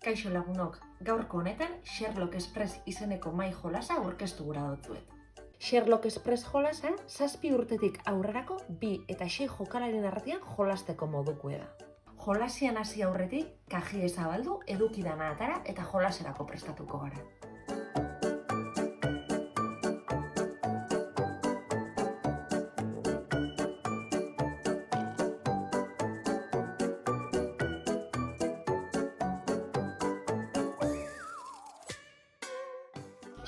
Kaixo lagunok, gaurko honetan Sherlock Express izeneko mai jolasa aurkeztu gura dutzuet. Sherlock Express jolasa 7 urtetik aurrerako 2 eta 6 jokalarien artean jolasteko modukoa da. Jolasian hasi aurretik, kajie zabaldu, eduki dana atara eta jolaserako prestatuko gara.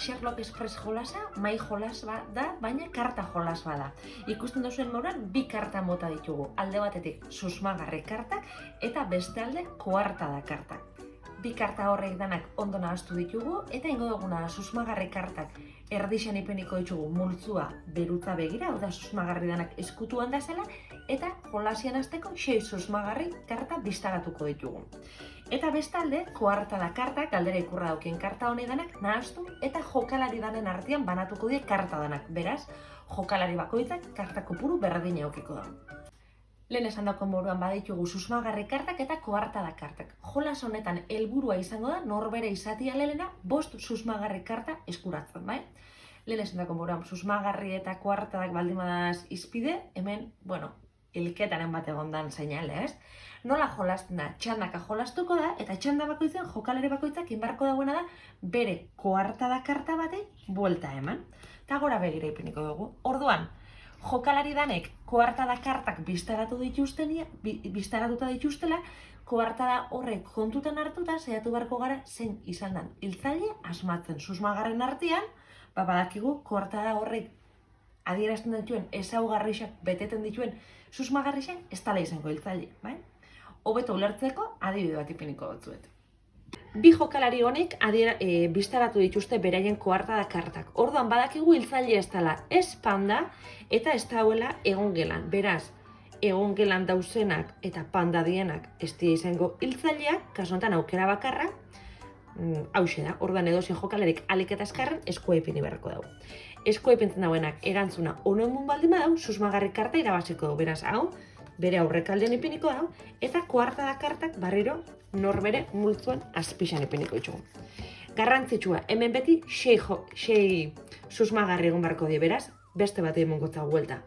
Sherlock Express jolasa, mai jolas da, baina karta jolas bada. Ikusten duzuen moduan, 2 karta mota ditugu. Alde batetik susmagarri kartak eta beste alde koartada kartak. 2 karta horrek danak ondo nahastu ditugu eta ingo duguna da susmagarri kartak erdixan ipeniko ditugu multzua beruta begira, oda susmagarri danak eskutuan da zela, eta jolasian hasteko 6 susmagarri karta biztaratuko ditugu. Eta bestalde, koartada kartak, galdera ikurra daukien karta honedanak nahastu eta jokalari danen artean banatuko die karta danak. Beraz, jokalari bakoitzak karta kopuru berdina eukiko da. Lehen esan dauko moduan baditugu susmagarri kartak eta koartada kartak. Jolas honetan helburua izango da norbere izatia lehena 5 susmagarri karta eskuratzen, bai? Lehen esan dauko moduan susmagarri eta koartadak baldin badaz izpide, hemen, hilketaren bat egondan seinale, ez? Nola jolasten da? Txandaka jolastuko da, eta txanda bakoitzen jokalari bakoitzak inbarko dagoena da bere koartada karta batei buelta eman. Eta gora begira ipiniko dugu. Orduan, jokalari danek koartada kartak biztaratuta dituztela, koartada horrek kontutan hartuta saiatu beharko gara zein izan den hiltzaile asmatzen. Susmagarren artean, badakigu koartada horrek adierazten dituen ezaugarrixak beteten dituen susmagarrixak ez dela izango hiltzaile, bai? Hobeto ulertzeko adibide bat ipiniko dutzuet. 2 jokalari honek biztaratu dituzte beraien koartada kartak. Orduan badakigu hiltzaile ez dela ez panda eta ez dauela egongelan. Beraz, egongelan dauzenak eta panda dienak ez dira izango hiltzaileak, kasu honetan aukera bakarra, hauxe da. Orduan edozein jokalarik ahalik eta azkarren eskua ipini beharko dugu. Eskua ipintzen dauenak erantzuna onemun baldin badau, susmagarri karta irabaziko dugu. Beraz, hau, bere aurrekaldean ipiniko dago, eta koartada kartak barriro norbere multzuan azpixan ipiniko ditugu. Garrantzitsua, hemen beti 6 susmagarri egon barko die, beraz, beste bat emongo zau buelta.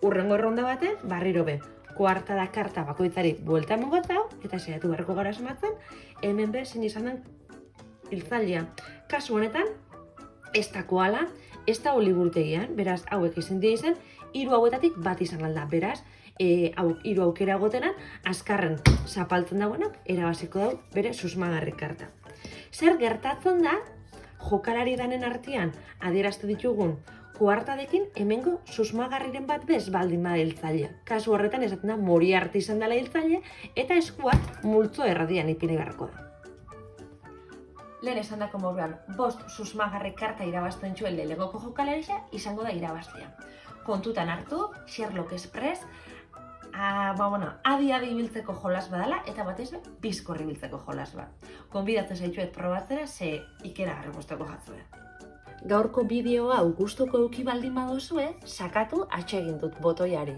Urrengo erronda baten, barriro be, koartada karta bakoitzari buelta emongo zau, eta saiatu beharko gara asmatzen, hemen be zein izan den hiltzailea. Kasu honetan, ez da koala, ez da oliburtegian, beraz, hauek izan dira izan, 3 hauetatik bat izan alda, beraz, 3 aukera gotenan, azkarren zapaltzen dagoenak, erabaziko dau bere susmagarri karta. Zer gertatzen da, jokalari danen artean adierazte ditugun koartadekin hemengo susmagarriren bat bez baldin bada hiltzailea. Kasu horretan esaten da Moriarty izan dela hiltzaile eta eskuak multzo erradian ipini beharko da. Lehen esan dako moduan, 5 susmagarri karta irabazten txuen lehenengoko jokalaria izango da irabaztea. Kontutan hartu, Sherlock Express, adi ibiltzeko jolas badala eta batez bizkorri ibiltzeko jolas bat. Konbidatzen zaitxuet probatzera ze ikeragarri gustoko jatzue. Gaurko bideoa gustuko eduki baldin baduzue, sakatu atsegin dut botoiari.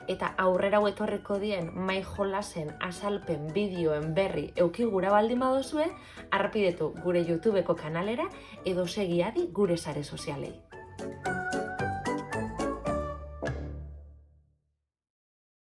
Eta aurrera etorriko dien mai jolasen azalpen bideoen berri euki gura baldin baduzue, harpidetu gure YouTubeko kanalera edo segi adi gure sare sozialei.